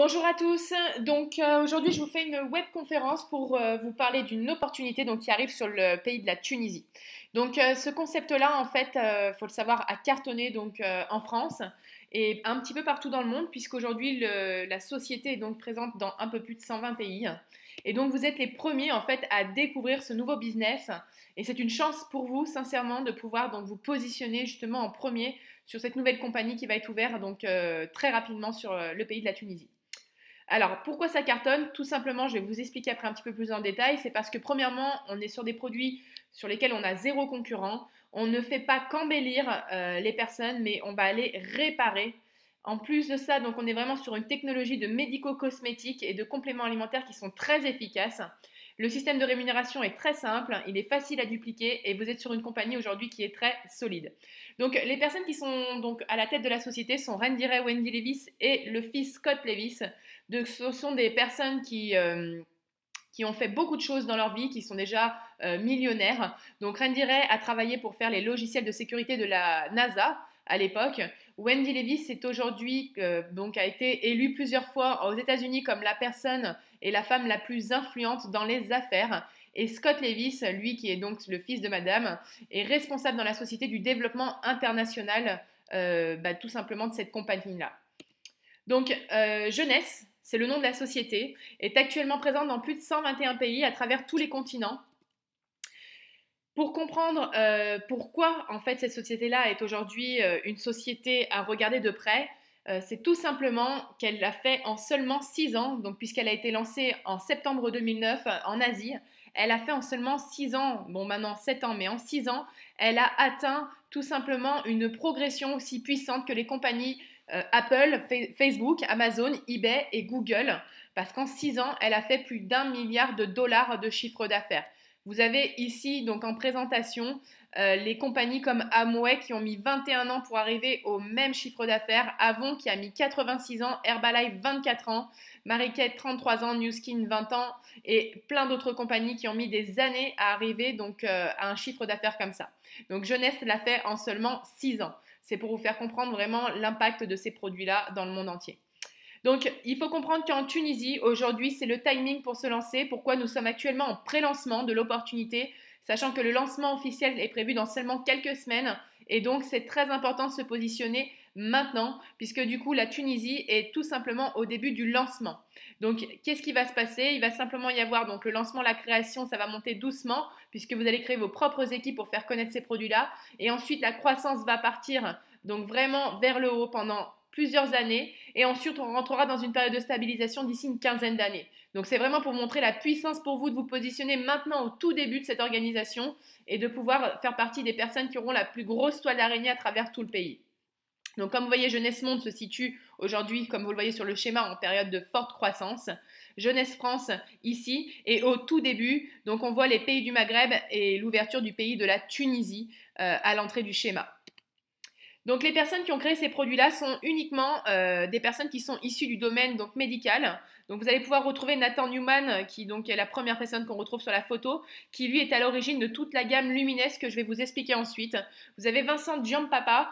Bonjour à tous. Aujourd'hui, je vous fais une webconférence pour vous parler d'une opportunité qui arrive sur le pays de la Tunisie. Ce concept-là, en fait, faut le savoir, a cartonné en France et un petit peu partout dans le monde, puisqu'aujourd'hui la société est donc présente dans un peu plus de 120 pays. Et donc vous êtes les premiers en fait à découvrir ce nouveau business. Et c'est une chance pour vous, sincèrement, de pouvoir donc vous positionner justement en premier sur cette nouvelle compagnie qui va être ouverte très rapidement sur le pays de la Tunisie. Alors, pourquoi ça cartonne? Tout simplement, je vais vous expliquer après un petit peu plus en détail. C'est parce que premièrement, on est sur des produits sur lesquels on a zéro concurrent. On ne fait pas qu'embellir les personnes, mais on va aller réparer. En plus de ça, donc on est vraiment sur une technologie de médico-cosmétiques et de compléments alimentaires qui sont très efficaces. Le système de rémunération est très simple, il est facile à dupliquer et vous êtes sur une compagnie aujourd'hui qui est très solide. Donc les personnes qui sont donc à la tête de la société sont Randy Ray, Wendy Levis et le fils Scott Levis. Ce sont des personnes qui ont fait beaucoup de choses dans leur vie, qui sont déjà millionnaires. Donc Randy Ray a travaillé pour faire les logiciels de sécurité de la NASA à l'époque. Wendy Levis est aujourd'hui a été élue plusieurs fois aux États-Unis comme la personne et la femme la plus influente dans les affaires. Et Scott Levis, lui qui est donc le fils de madame, est responsable dans la société du développement international tout simplement de cette compagnie-là. Jeunesse, c'est le nom de la société, est actuellement présente dans plus de 121 pays à travers tous les continents. Pour comprendre pourquoi en fait cette société-là est aujourd'hui une société à regarder de près, c'est tout simplement qu'elle l'a fait en seulement 6 ans, donc puisqu'elle a été lancée en septembre 2009 en Asie, elle a fait en seulement 6 ans, bon maintenant 7 ans, mais en 6 ans, elle a atteint tout simplement une progression aussi puissante que les compagnies Apple, Facebook, Amazon, eBay et Google, parce qu'en 6 ans, elle a fait plus d'1 milliard de dollars de chiffre d'affaires. Vous avez ici donc en présentation les compagnies comme Amway qui ont mis 21 ans pour arriver au même chiffre d'affaires, Avon qui a mis 86 ans, Herbalife 24 ans, Mariquette 33 ans, Nu Skin 20 ans et plein d'autres compagnies qui ont mis des années à arriver à un chiffre d'affaires comme ça. Donc Jeunesse l'a fait en seulement 6 ans. C'est pour vous faire comprendre vraiment l'impact de ces produits-là dans le monde entier. Donc, il faut comprendre qu'en Tunisie, aujourd'hui, c'est le timing pour se lancer. Pourquoi nous sommes actuellement en pré-lancement de l'opportunité, sachant que le lancement officiel est prévu dans seulement quelques semaines. Et donc, c'est très important de se positionner maintenant, puisque du coup, la Tunisie est tout simplement au début du lancement. Donc, qu'est-ce qui va se passer? Il va simplement y avoir donc le lancement, la création, ça va monter doucement, puisque vous allez créer vos propres équipes pour faire connaître ces produits-là. Et ensuite, la croissance va partir donc vraiment vers le haut pendant plusieurs années et ensuite on rentrera dans une période de stabilisation d'ici une quinzaine d'années. Donc c'est vraiment pour montrer la puissance pour vous de vous positionner maintenant au tout début de cette organisation et de pouvoir faire partie des personnes qui auront la plus grosse toile d'araignée à travers tout le pays. Donc comme vous voyez, Jeunesse Monde se situe aujourd'hui, comme vous le voyez sur le schéma, en période de forte croissance. Jeunesse France ici et au tout début, donc on voit les pays du Maghreb et l'ouverture du pays de la Tunisie à l'entrée du schéma. Donc les personnes qui ont créé ces produits-là sont uniquement des personnes qui sont issues du domaine médical. Donc vous allez pouvoir retrouver Nathan Newman, qui est la première personne qu'on retrouve sur la photo, qui lui est à l'origine de toute la gamme Lumines que je vais vous expliquer ensuite. Vous avez Vincent Giampapa,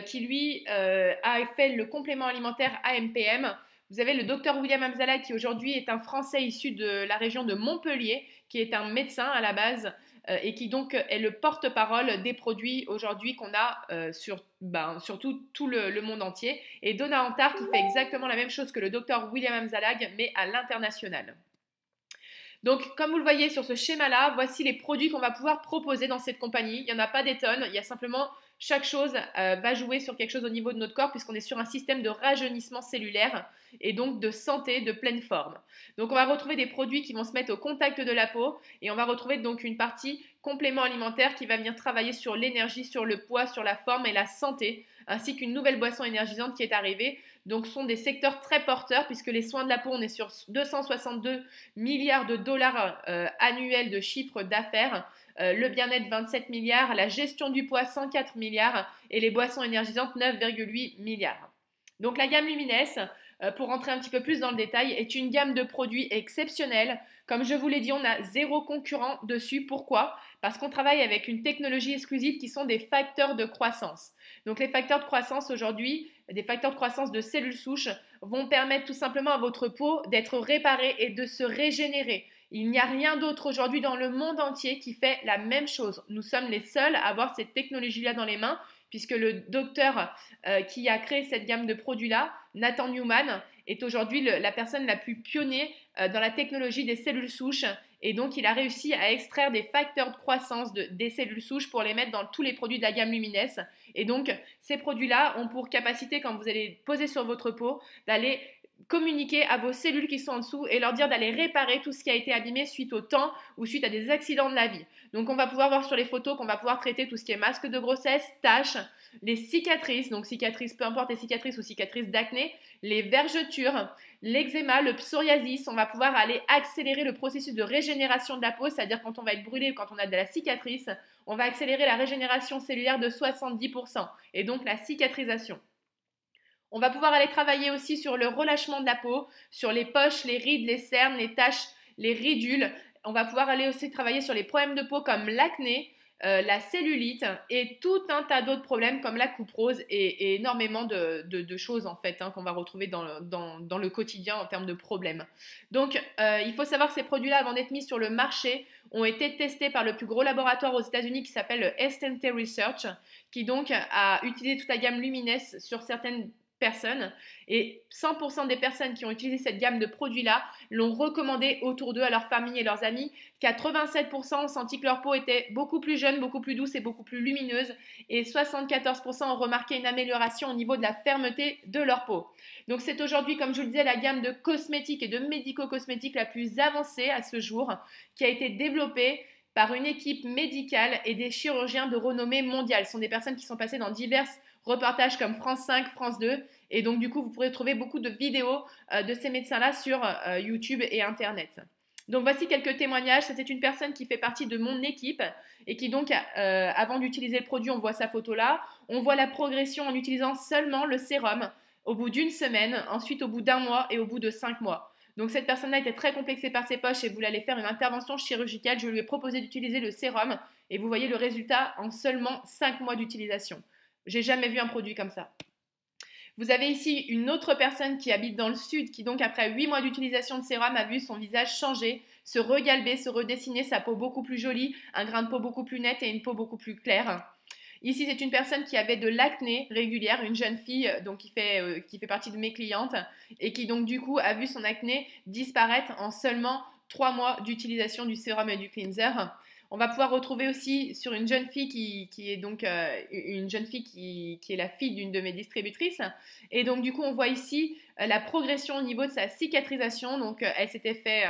qui lui a fait le complément alimentaire AMPM. Vous avez le docteur William Amzala, qui aujourd'hui est un Français issu de la région de Montpellier, qui est un médecin à la base, et qui donc est le porte-parole des produits aujourd'hui qu'on a sur tout le monde entier. Et Donna Antar qui fait exactement la même chose que le docteur William Amzalag, mais à l'international. Donc, comme vous le voyez sur ce schéma-là, voici les produits qu'on va pouvoir proposer dans cette compagnie. Il n'y en a pas des tonnes, il y a simplement chaque chose va jouer sur quelque chose au niveau de notre corps puisqu'on est sur un système de rajeunissement cellulaire et donc de santé de pleine forme. Donc, on va retrouver des produits qui vont se mettre au contact de la peau et on va retrouver donc une partie complément alimentaire qui va venir travailler sur l'énergie, sur le poids, sur la forme et la santé, ainsi qu'une nouvelle boisson énergisante qui est arrivée. Donc, ce sont des secteurs très porteurs puisque les soins de la peau, on est sur 262 milliards de dollars annuels de chiffre d'affaires. Le bien-être 27 milliards, la gestion du poids 104 milliards et les boissons énergisantes 9,8 milliards. Donc la gamme Lumines, pour rentrer un petit peu plus dans le détail, est une gamme de produits exceptionnelle. Comme je vous l'ai dit, on a zéro concurrent dessus. Pourquoi? Parce qu'on travaille avec une technologie exclusive qui sont des facteurs de croissance. Donc les facteurs de croissance aujourd'hui, des facteurs de croissance de cellules souches, vont permettre tout simplement à votre peau d'être réparée et de se régénérer. Il n'y a rien d'autre aujourd'hui dans le monde entier qui fait la même chose. Nous sommes les seuls à avoir cette technologie-là dans les mains, puisque le docteur qui a créé cette gamme de produits-là, Nathan Newman, est aujourd'hui la personne la plus pionnière dans la technologie des cellules souches. Et donc, il a réussi à extraire des facteurs de croissance des cellules souches pour les mettre dans tous les produits de la gamme Lumines. Et donc, ces produits-là ont pour capacité, quand vous allez poser sur votre peau, d'aller communiquer à vos cellules qui sont en dessous et leur dire d'aller réparer tout ce qui a été abîmé suite au temps ou suite à des accidents de la vie. Donc on va pouvoir voir sur les photos qu'on va pouvoir traiter tout ce qui est masque de grossesse, taches, les cicatrices, donc cicatrices, peu importe les cicatrices ou cicatrices d'acné, les vergetures, l'eczéma, le psoriasis. On va pouvoir aller accélérer le processus de régénération de la peau, c'est-à-dire quand on va être brûlé ou quand on a de la cicatrice, on va accélérer la régénération cellulaire de 70% et donc la cicatrisation. On va pouvoir aller travailler aussi sur le relâchement de la peau, sur les poches, les rides, les cernes, les taches, les ridules. On va pouvoir aller aussi travailler sur les problèmes de peau comme l'acné, la cellulite et tout un tas d'autres problèmes comme la coupe rose et énormément de choses en fait qu'on va retrouver dans le quotidien en termes de problèmes. Donc il faut savoir que ces produits-là, avant d'être mis sur le marché, ont été testés par le plus gros laboratoire aux États-Unis qui s'appelle le STT Research, qui donc a utilisé toute la gamme Lumines sur certaines personnes et 100% des personnes qui ont utilisé cette gamme de produits-là l'ont recommandé autour d'eux à leur famille et leurs amis. 87% ont senti que leur peau était beaucoup plus jeune, beaucoup plus douce et beaucoup plus lumineuse et 74% ont remarqué une amélioration au niveau de la fermeté de leur peau. Donc c'est aujourd'hui, comme je vous le disais, la gamme de cosmétiques et de médico-cosmétiques la plus avancée à ce jour qui a été développée par une équipe médicale et des chirurgiens de renommée mondiale. Ce sont des personnes qui sont passées dans diverses reportages comme France 5, France 2. Et donc, du coup, vous pourrez trouver beaucoup de vidéos de ces médecins-là sur YouTube et Internet. Donc, voici quelques témoignages. C'est une personne qui fait partie de mon équipe et qui donc, avant d'utiliser le produit, on voit sa photo là. On voit la progression en utilisant seulement le sérum au bout d'une semaine, ensuite au bout d'un mois et au bout de 5 mois. Donc, cette personne-là était très complexée par ses poches et voulait aller faire une intervention chirurgicale. Je lui ai proposé d'utiliser le sérum et vous voyez le résultat en seulement 5 mois d'utilisation. J'ai jamais vu un produit comme ça. Vous avez ici une autre personne qui habite dans le sud qui donc après 8 mois d'utilisation de sérum a vu son visage changer, se regalber, se redessiner, sa peau beaucoup plus jolie, un grain de peau beaucoup plus net et une peau beaucoup plus claire. Ici, c'est une personne qui avait de l'acné régulière, une jeune fille donc qui fait partie de mes clientes et qui donc du coup a vu son acné disparaître en seulement 3 mois d'utilisation du sérum et du cleanser. On va pouvoir retrouver aussi sur une jeune fille qui est donc une jeune fille qui est la fille d'une de mes distributrices. Et donc du coup, on voit ici la progression au niveau de sa cicatrisation. Donc elle s'était fait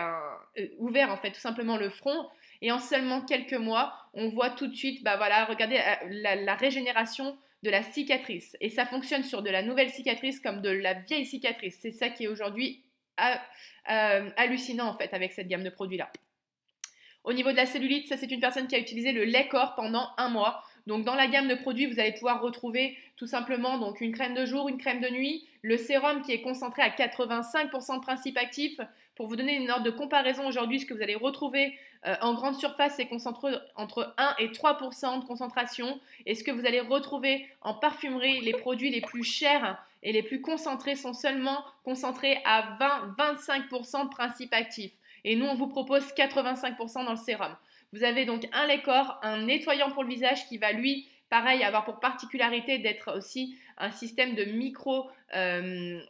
ouvert en fait tout simplement le front. Et en seulement quelques mois, on voit tout de suite, bah voilà, regardez la régénération de la cicatrice. Et ça fonctionne sur de la nouvelle cicatrice comme de la vieille cicatrice. C'est ça qui est aujourd'hui hallucinant en fait avec cette gamme de produits-là. Au niveau de la cellulite, ça c'est une personne qui a utilisé le lait corps pendant 1 mois. Donc dans la gamme de produits, vous allez pouvoir retrouver tout simplement donc une crème de jour, une crème de nuit, le sérum qui est concentré à 85% de principe actif. Pour vous donner une ordre de comparaison aujourd'hui, ce que vous allez retrouver en grande surface, c'est concentré entre 1 et 3% de concentration. Et ce que vous allez retrouver en parfumerie, les produits les plus chers et les plus concentrés sont seulement concentrés à 20-25% de principe actif. Et nous, on vous propose 85% dans le sérum. Vous avez donc un lait corps, un nettoyant pour le visage qui va, lui, pareil, avoir pour particularité d'être aussi un système de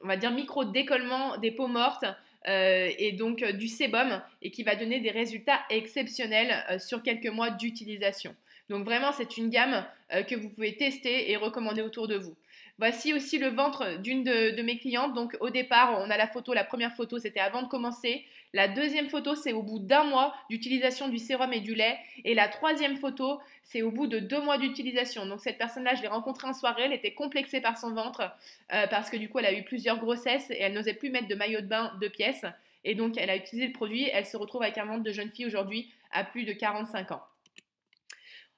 on va dire micro-décollement des peaux mortes et donc du sébum et qui va donner des résultats exceptionnels sur quelques mois d'utilisation. Donc vraiment, c'est une gamme que vous pouvez tester et recommander autour de vous. Voici aussi le ventre d'une de mes clientes. Donc au départ, on a la photo, la première photo, c'était avant de commencer. La deuxième photo, c'est au bout d'1 mois d'utilisation du sérum et du lait. Et la troisième photo, c'est au bout de 2 mois d'utilisation. Donc cette personne-là, je l'ai rencontrée en soirée, elle était complexée par son ventre parce que du coup, elle a eu plusieurs grossesses et elle n'osait plus mettre de maillot de bain 2 pièces. Et donc, elle a utilisé le produit. Elle se retrouve avec un ventre de jeune fille aujourd'hui à plus de 45 ans.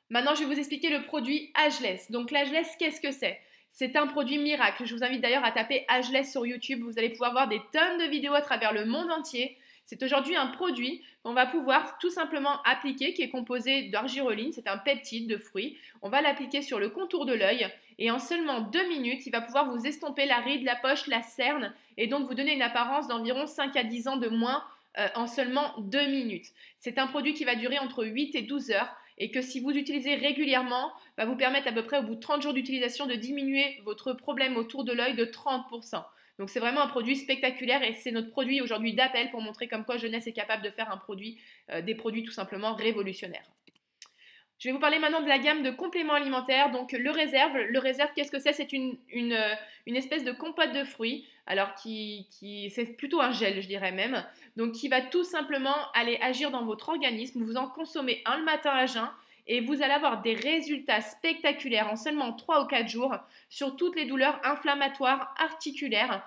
Maintenant, je vais vous expliquer le produit Ageless. Donc l'Ageless, qu'est-ce que c'est ? C'est un produit miracle. Je vous invite d'ailleurs à taper Ageless sur YouTube. Vous allez pouvoir voir des tonnes de vidéos à travers le monde entier C'est aujourd'hui un produit qu'on va pouvoir tout simplement appliquer, qui est composé d'argireline, c'est un peptide de fruits. On va l'appliquer sur le contour de l'œil et en seulement 2 minutes, il va pouvoir vous estomper la ride, la poche, la cerne et donc vous donner une apparence d'environ 5 à 10 ans de moins en seulement 2 minutes. C'est un produit qui va durer entre 8 et 12 heures et que si vous utilisez régulièrement, va vous permettre à peu près au bout de 30 jours d'utilisation de diminuer votre problème autour de l'œil de 30%. Donc c'est vraiment un produit spectaculaire et c'est notre produit aujourd'hui d'appel pour montrer comme quoi Jeunesse est capable de faire des produits tout simplement révolutionnaires. Je vais vous parler maintenant de la gamme de compléments alimentaires. Donc le réserve. Le réserve, qu'est-ce que c'est? C'est une espèce de compote de fruits. Alors c'est plutôt un gel, je dirais même. Donc qui va tout simplement aller agir dans votre organisme. Vous en consommez un le matin à jeun et vous allez avoir des résultats spectaculaires en seulement 3 ou 4 jours sur toutes les douleurs inflammatoires articulaires,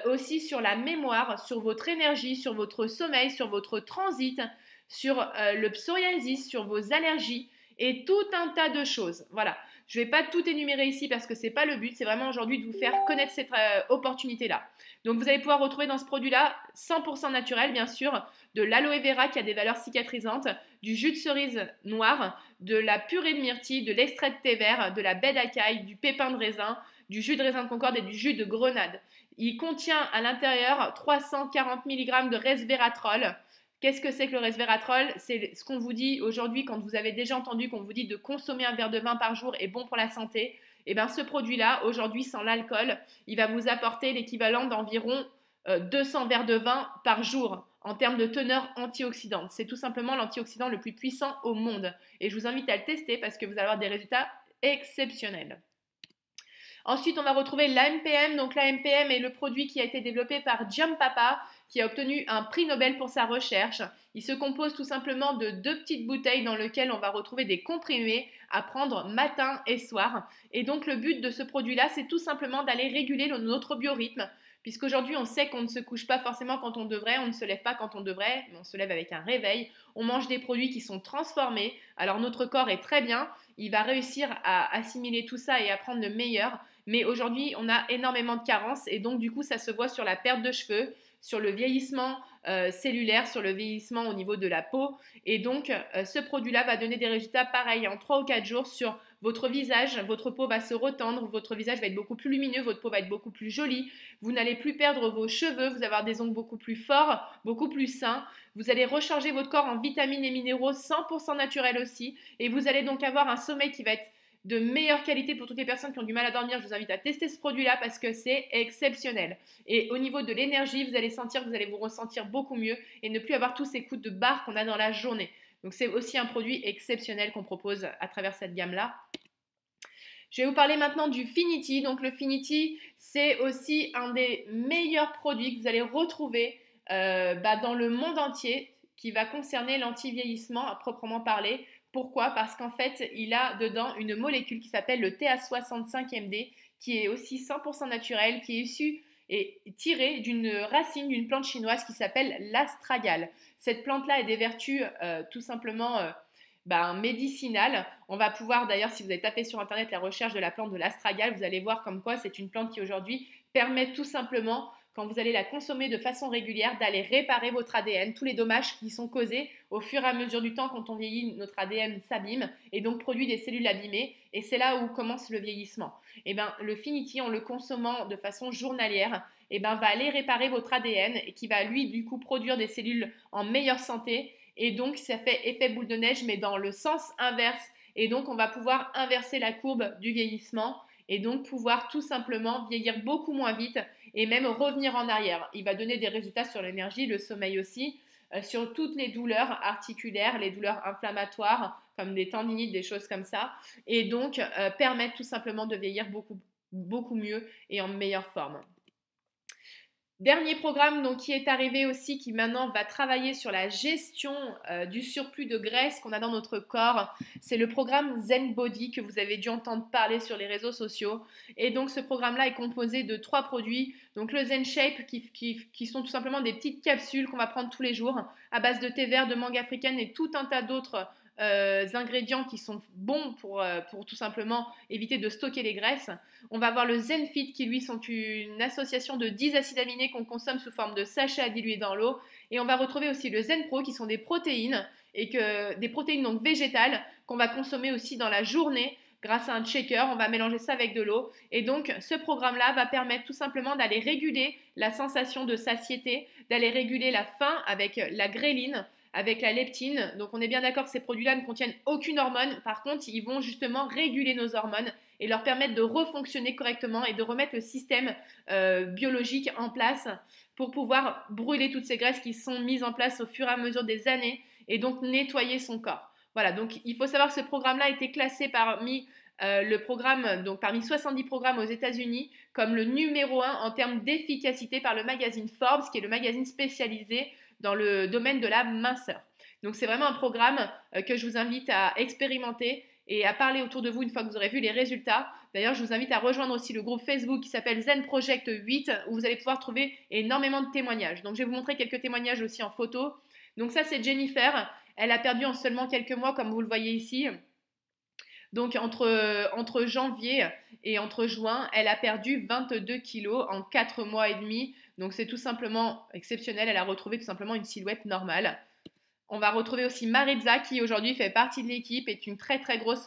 aussi sur la mémoire, sur votre énergie, sur votre sommeil, sur votre transit, sur le psoriasis, sur vos allergies et tout un tas de choses. Voilà, je ne vais pas tout énumérer ici parce que ce n'est pas le but, c'est vraiment aujourd'hui de vous faire connaître cette opportunité-là. Donc vous allez pouvoir retrouver dans ce produit-là 100% naturel, bien sûr, de l'aloe vera qui a des valeurs cicatrisantes, du jus de cerise noire, de la purée de myrtille, de l'extrait de thé vert, de la baie d'acaille, du pépin de raisin, du jus de raisin de Concorde et du jus de grenade. Il contient à l'intérieur 340 mg de resveratrol. Qu'est-ce que c'est que le resveratrol? C'est ce qu'on vous dit aujourd'hui quand vous avez déjà entendu qu'on vous dit de consommer un verre de vin par jour est bon pour la santé. Et bien ce produit-là, aujourd'hui sans l'alcool, il va vous apporter l'équivalent d'environ 200 verres de vin par jour en termes de teneur antioxydante. C'est tout simplement l'antioxydant le plus puissant au monde. Et je vous invite à le tester parce que vous allez avoir des résultats exceptionnels. Ensuite, on va retrouver l'AMPM. Donc l'AMPM est le produit qui a été développé par Giampapa, qui a obtenu un prix Nobel pour sa recherche. Il se compose tout simplement de 2 petites bouteilles dans lesquelles on va retrouver des comprimés à prendre matin et soir. Et donc le but de ce produit-là, c'est tout simplement d'aller réguler notre biorhythme. Puisqu'aujourd'hui, on sait qu'on ne se couche pas forcément quand on devrait, on ne se lève pas quand on devrait, mais on se lève avec un réveil. On mange des produits qui sont transformés. Alors notre corps est très bien, il va réussir à assimiler tout ça et à prendre le meilleur. Mais aujourd'hui, on a énormément de carences et donc du coup, ça se voit sur la perte de cheveux, sur le vieillissement cellulaire, sur le vieillissement au niveau de la peau. Et donc, ce produit-là va donner des résultats pareils en 3 ou 4 jours sur votre visage. Votre peau va se retendre, votre visage va être beaucoup plus lumineux, votre peau va être beaucoup plus jolie. Vous n'allez plus perdre vos cheveux, vous allez avoir des ongles beaucoup plus forts, beaucoup plus sains. Vous allez recharger votre corps en vitamines et minéraux 100% naturels aussi. Et vous allez donc avoir un sommeil qui va être de meilleure qualité pour toutes les personnes qui ont du mal à dormir. Je vous invite à tester ce produit-là parce que c'est exceptionnel. Et au niveau de l'énergie, vous allez sentir que vous allez vous ressentir beaucoup mieux et ne plus avoir tous ces coups de barre qu'on a dans la journée. Donc c'est aussi un produit exceptionnel qu'on propose à travers cette gamme-là. Je vais vous parler maintenant du Finity. Donc le Finity, c'est aussi un des meilleurs produits que vous allez retrouver dans le monde entier qui va concerner l'anti-vieillissement à proprement parler. Pourquoi? Parce qu'en fait, il a dedans une molécule qui s'appelle le TA65MD, qui est aussi 100% naturel, qui est issu et tiré d'une racine d'une plante chinoise qui s'appelle l'astragale. Cette plante-là a des vertus tout simplement médicinales. On va pouvoir d'ailleurs, si vous avez tapé sur internet la recherche de la plante de l'astragale, vous allez voir comme quoi c'est une plante qui aujourd'hui permet tout simplement, quand vous allez la consommer de façon régulière, d'aller réparer votre ADN, tous les dommages qui sont causés au fur et à mesure du temps. Quand on vieillit, notre ADN s'abîme et donc produit des cellules abîmées et c'est là où commence le vieillissement. Et le Finity, en le consommant de façon journalière, va aller réparer votre ADN et qui va lui du coup produire des cellules en meilleure santé et donc ça fait effet boule de neige mais dans le sens inverse et donc on va pouvoir inverser la courbe du vieillissement et donc pouvoir tout simplement vieillir beaucoup moins vite et même revenir en arrière. Il va donner des résultats sur l'énergie, le sommeil aussi, sur toutes les douleurs articulaires, les douleurs inflammatoires comme des tendinites, des choses comme ça, et donc permettre tout simplement de vieillir beaucoup, beaucoup mieux et en meilleure forme. Dernier programme donc, qui est arrivé aussi, qui maintenant va travailler sur la gestion du surplus de graisse qu'on a dans notre corps. C'est le programme Zen Body que vous avez dû entendre parler sur les réseaux sociaux. Et donc ce programme-là est composé de 3 produits. Donc le Zen Shape qui sont tout simplement des petites capsules qu'on va prendre tous les jours à base de thé vert, de mangue africaine et tout un tas d'autres ingrédients qui sont bons pour tout simplement éviter de stocker les graisses. On va avoir le Zenfit qui lui sont une association de 10 acides aminés qu'on consomme sous forme de sachets à diluer dans l'eau. Et on va retrouver aussi le Zenpro qui sont des protéines, des protéines donc végétales qu'on va consommer aussi dans la journée. Grâce à un shaker, on va mélanger ça avec de l'eau. Et donc, ce programme-là va permettre tout simplement d'aller réguler la sensation de satiété, d'aller réguler la faim avec la gréline, avec la leptine. Donc, on est bien d'accord que ces produits-là ne contiennent aucune hormone. Par contre, ils vont justement réguler nos hormones et leur permettre de refonctionner correctement et de remettre le système biologique en place pour pouvoir brûler toutes ces graisses qui sont mises en place au fur et à mesure des années et donc nettoyer son corps. Voilà, donc il faut savoir que ce programme-là a été classé parmi parmi 70 programmes aux États-Unis comme le numéro 1 en termes d'efficacité par le magazine Forbes, qui est le magazine spécialisé dans le domaine de la minceur. Donc c'est vraiment un programme que je vous invite à expérimenter et à parler autour de vous une fois que vous aurez vu les résultats. D'ailleurs, je vous invite à rejoindre aussi le groupe Facebook qui s'appelle Zen Project 8, où vous allez pouvoir trouver énormément de témoignages. Donc je vais vous montrer quelques témoignages aussi en photo. Donc ça, c'est Jennifer. Elle a perdu en seulement quelques mois, comme vous le voyez ici. Donc entre janvier et entre juin, elle a perdu 22 kilos en 4 mois et demi. Donc c'est tout simplement exceptionnel. Elle a retrouvé tout simplement une silhouette normale. On va retrouver aussi Maritza qui aujourd'hui fait partie de l'équipe, est une très grosse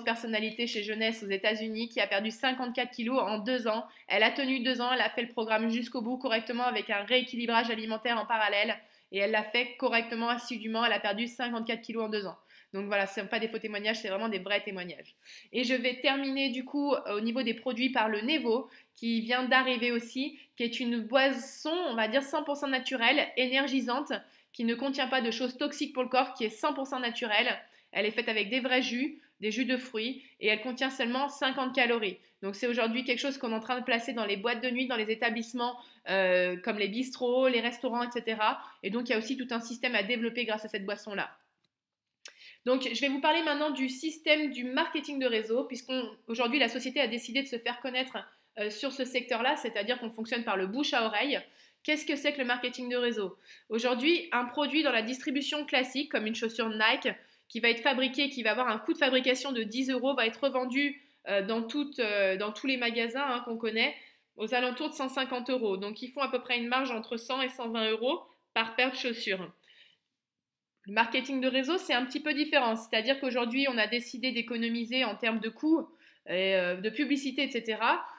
personnalité chez Jeunesse aux États-Unis qui a perdu 54 kilos en 2 ans. Elle a tenu 2 ans, elle a fait le programme jusqu'au bout correctement avec un rééquilibrage alimentaire en parallèle et elle l'a fait correctement, assidûment. Elle a perdu 54 kilos en 2 ans. Donc voilà, ce ne sont pas des faux témoignages, c'est vraiment des vrais témoignages. Et je vais terminer du coup au niveau des produits par le Nevo qui vient d'arriver aussi, qui est une boisson, on va dire 100% naturelle, énergisante, qui ne contient pas de choses toxiques pour le corps, qui est 100% naturelle. Elle est faite avec des vrais jus, des jus de fruits, et elle contient seulement 50 calories. Donc c'est aujourd'hui quelque chose qu'on est en train de placer dans les boîtes de nuit, dans les établissements comme les bistrots, les restaurants, etc. Et donc il y a aussi tout un système à développer grâce à cette boisson-là. Donc, je vais vous parler maintenant du système du marketing de réseau, puisqu'aujourd'hui, la société a décidé de se faire connaître sur ce secteur-là, c'est-à-dire qu'on fonctionne par le bouche à oreille. Qu'est-ce que c'est que le marketing de réseau? Aujourd'hui, un produit dans la distribution classique, comme une chaussure Nike, qui va être fabriquée, qui va avoir un coût de fabrication de 10 euros, va être revendu dans tous les magasins qu'on connaît aux alentours de 150 euros. Donc, ils font à peu près une marge entre 100 et 120 euros par paire de chaussures. Le marketing de réseau, c'est un petit peu différent. C'est-à-dire qu'aujourd'hui, on a décidé d'économiser en termes de coûts, de publicité, etc.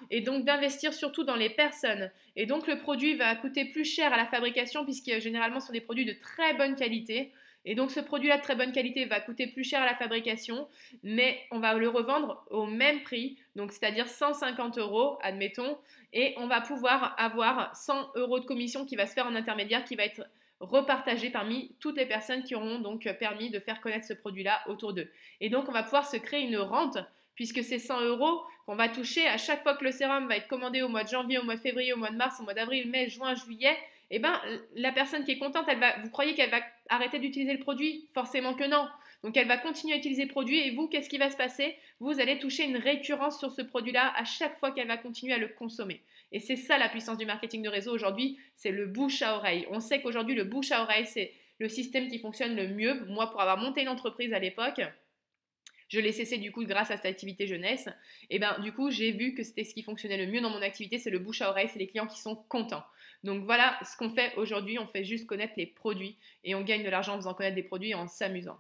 Et donc d'investir surtout dans les personnes. Et donc le produit va coûter plus cher à la fabrication puisque généralement ce sont des produits de très bonne qualité. Et donc ce produit-là de très bonne qualité va coûter plus cher à la fabrication, mais on va le revendre au même prix, donc c'est-à-dire 150 euros, admettons, et on va pouvoir avoir 100 euros de commission qui va se faire en intermédiaire, qui va être repartagé parmi toutes les personnes qui auront donc permis de faire connaître ce produit-là autour d'eux. Et donc on va pouvoir se créer une rente puisque c'est 100 euros qu'on va toucher à chaque fois que le sérum va être commandé au mois de janvier, au mois de février, au mois de mars, au mois d'avril, mai, juin, juillet. Et ben la personne qui est contente, vous croyez qu'elle va arrêter d'utiliser le produit? Forcément que non. Donc elle va continuer à utiliser le produit et vous, qu'est-ce qui va se passer? Vous allez toucher une récurrence sur ce produit-là à chaque fois qu'elle va continuer à le consommer. Et c'est ça la puissance du marketing de réseau aujourd'hui, c'est le bouche à oreille. On sait qu'aujourd'hui le bouche à oreille, c'est le système qui fonctionne le mieux. Moi, pour avoir monté une entreprise à l'époque, je l'ai cessé du coup grâce à cette activité jeunesse. Et ben du coup, j'ai vu que c'était ce qui fonctionnait le mieux dans mon activité, c'est le bouche à oreille, c'est les clients qui sont contents. Donc voilà ce qu'on fait aujourd'hui, on fait juste connaître les produits et on gagne de l'argent en faisant connaître des produits et en s'amusant.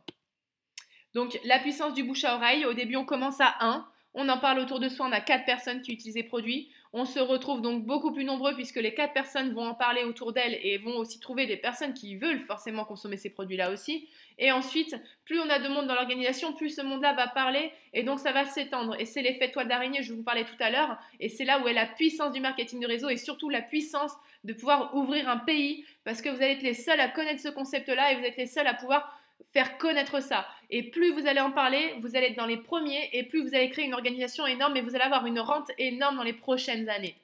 Donc la puissance du bouche à oreille, au début on commence à 1, on en parle autour de soi, on a 4 personnes qui utilisent les produits. On se retrouve donc beaucoup plus nombreux puisque les 4 personnes vont en parler autour d'elles et vont aussi trouver des personnes qui veulent forcément consommer ces produits-là aussi. Et ensuite, plus on a de monde dans l'organisation, plus ce monde-là va parler et donc ça va s'étendre. Et c'est l'effet toile d'araignée, je vous parlais tout à l'heure. Et c'est là où est la puissance du marketing de réseau et surtout la puissance de pouvoir ouvrir un pays parce que vous allez être les seuls à connaître ce concept-là et vous êtes les seuls à pouvoir faire connaître ça. Et plus vous allez en parler, vous allez être dans les premiers et plus vous allez créer une organisation énorme et vous allez avoir une rente énorme dans les prochaines années.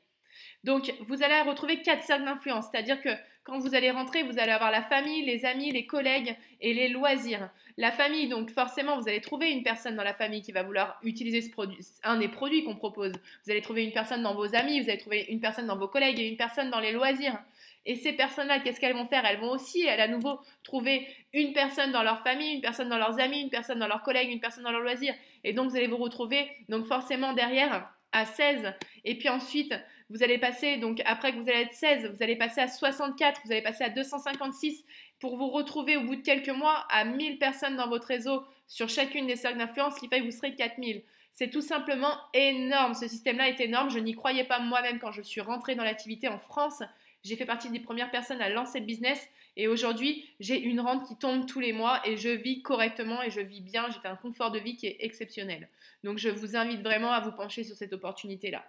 Donc, vous allez retrouver 4 cercles d'influence, c'est-à-dire que quand vous allez rentrer, vous allez avoir la famille, les amis, les collègues et les loisirs. La famille, donc forcément, vous allez trouver une personne dans la famille qui va vouloir utiliser un des produits qu'on propose. Vous allez trouver une personne dans vos amis, vous allez trouver une personne dans vos collègues et une personne dans les loisirs. Et ces personnes-là, qu'est-ce qu'elles vont faire? Elles vont aussi, à nouveau, trouver une personne dans leur famille, une personne dans leurs amis, une personne dans leurs collègues, une personne dans leurs loisirs. Et donc, vous allez vous retrouver, donc forcément derrière, à 16. Et puis ensuite, vous allez passer, donc après que vous allez être 16, vous allez passer à 64, vous allez passer à 256 pour vous retrouver au bout de quelques mois à 1000 personnes dans votre réseau sur chacune des cercles d'influence, ce qui fait que vous serez 4000. C'est tout simplement énorme. Ce système-là est énorme. Je n'y croyais pas moi-même quand je suis rentrée dans l'activité en France. J'ai fait partie des premières personnes à lancer le business et aujourd'hui, j'ai une rente qui tombe tous les mois et je vis correctement et je vis bien. J'ai un confort de vie qui est exceptionnel. Donc, je vous invite vraiment à vous pencher sur cette opportunité-là.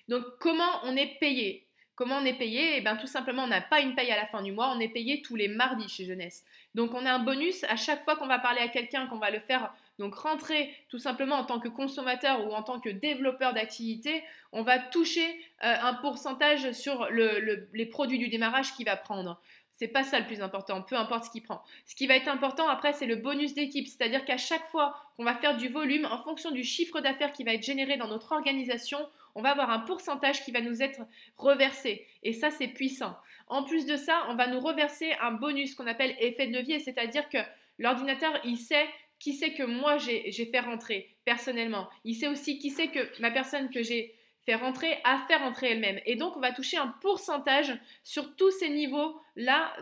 Donc, comment on est payé? Comment on est payé? Eh bien, tout simplement, on n'a pas une paye à la fin du mois, on est payé tous les mardis chez Jeunesse. Donc, on a un bonus à chaque fois qu'on va parler à quelqu'un, qu'on va le faire donc rentrer tout simplement en tant que consommateur ou en tant que développeur d'activité, on va toucher un pourcentage sur les produits du démarrage qu'il va prendre. C'est pas ça le plus important, peu importe ce qu'il prend. Ce qui va être important après, c'est le bonus d'équipe, c'est-à-dire qu'à chaque fois qu'on va faire du volume, en fonction du chiffre d'affaires qui va être généré dans notre organisation, on va avoir un pourcentage qui va nous être reversé. Et ça, c'est puissant. En plus de ça, on va nous reverser un bonus qu'on appelle effet de levier, c'est-à-dire que l'ordinateur, il sait qui c'est que moi j'ai fait rentrer personnellement. Il sait aussi qui c'est que ma personne que j'ai fait rentrer a fait rentrer elle-même. Et donc, on va toucher un pourcentage sur tous ces niveaux-là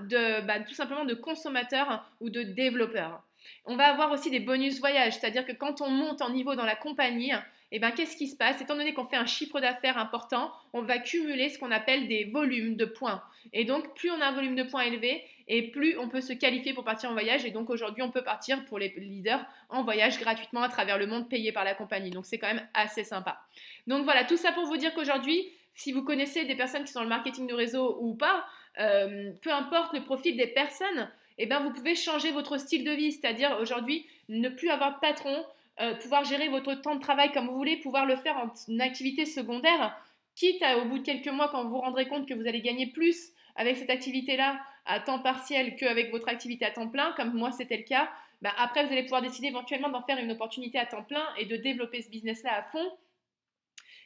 tout simplement de consommateurs ou de développeurs. On va avoir aussi des bonus voyage, c'est-à-dire que quand on monte en niveau dans la compagnie, eh ben, qu'est-ce qui se passe? Étant donné qu'on fait un chiffre d'affaires important, on va cumuler ce qu'on appelle des volumes de points. Et donc, plus on a un volume de points élevé, et plus on peut se qualifier pour partir en voyage. Et donc, aujourd'hui, on peut partir pour les leaders en voyage gratuitement à travers le monde payé par la compagnie. Donc, c'est quand même assez sympa. Donc, voilà, tout ça pour vous dire qu'aujourd'hui, si vous connaissez des personnes qui sont dans le marketing de réseau ou pas, peu importe le profil des personnes, eh ben, vous pouvez changer votre style de vie. C'est-à-dire, aujourd'hui, ne plus avoir de patron, pouvoir gérer votre temps de travail comme vous voulez, pouvoir le faire en activité secondaire, quitte à, au bout de quelques mois, quand vous vous rendrez compte que vous allez gagner plus avec cette activité-là à temps partiel qu'avec votre activité à temps plein, comme moi c'était le cas, bah après vous allez pouvoir décider éventuellement d'en faire une opportunité à temps plein et de développer ce business-là à fond.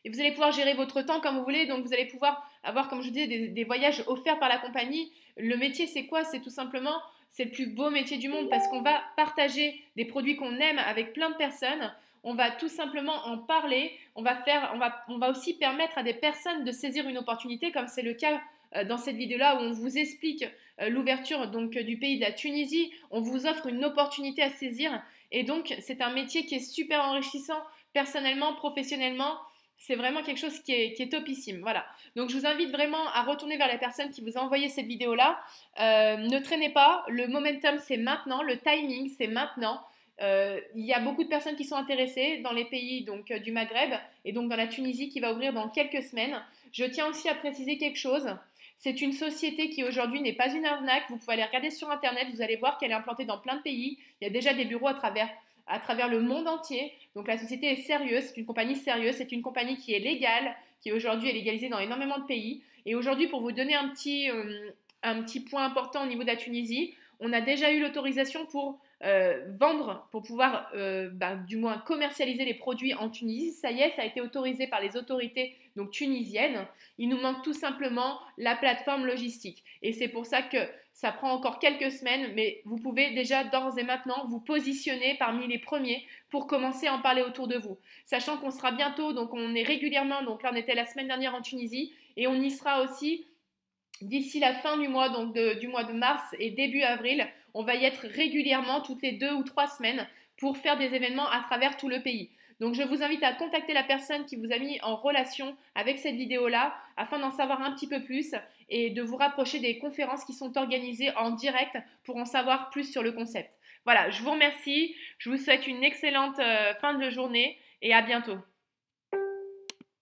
Et vous allez pouvoir gérer votre temps comme vous voulez, donc vous allez pouvoir avoir, comme je disais, des voyages offerts par la compagnie. Le métier, c'est quoi? C'est tout simplement, c'est le plus beau métier du monde parce qu'on va partager des produits qu'on aime avec plein de personnes. On va tout simplement en parler. On va aussi permettre à des personnes de saisir une opportunité, comme c'est le cas dans cette vidéo-là où on vous explique l'ouverture donc du pays de la Tunisie. On vous offre une opportunité à saisir. Et donc, c'est un métier qui est super enrichissant personnellement, professionnellement. C'est vraiment quelque chose qui est topissime. Voilà. Donc, je vous invite vraiment à retourner vers la personne qui vous a envoyé cette vidéo-là. Ne traînez pas. Le momentum, c'est maintenant. Le timing, c'est maintenant. Il y a beaucoup de personnes qui sont intéressées dans les pays donc, du Maghreb et donc dans la Tunisie qui va ouvrir dans quelques semaines. Je tiens aussi à préciser quelque chose. C'est une société qui aujourd'hui n'est pas une arnaque. Vous pouvez aller regarder sur Internet. Vous allez voir qu'elle est implantée dans plein de pays. Il y a déjà des bureaux à travers le monde entier. Donc la société est sérieuse, c'est une compagnie sérieuse, c'est une compagnie qui est légale, qui aujourd'hui est légalisée dans énormément de pays. Et aujourd'hui, pour vous donner un petit point important au niveau de la Tunisie, on a déjà eu l'autorisation pour vendre, pour pouvoir du moins commercialiser les produits en Tunisie. Ça y est, ça a été autorisé par les autorités donc tunisiennes. Il nous manque tout simplement la plateforme logistique. Et c'est pour ça que ça prend encore quelques semaines, mais vous pouvez déjà d'ores et maintenant vous positionner parmi les premiers pour commencer à en parler autour de vous. Sachant qu'on sera bientôt, donc on est régulièrement, donc là on était la semaine dernière en Tunisie, et on y sera aussi d'ici la fin du mois, donc du mois de mars et début avril. On va y être régulièrement, toutes les 2 ou 3 semaines, pour faire des événements à travers tout le pays. Donc je vous invite à contacter la personne qui vous a mis en relation avec cette vidéo-là afin d'en savoir un petit peu plus et de vous rapprocher des conférences qui sont organisées en direct pour en savoir plus sur le concept. Voilà, je vous remercie, je vous souhaite une excellente fin de journée et à bientôt.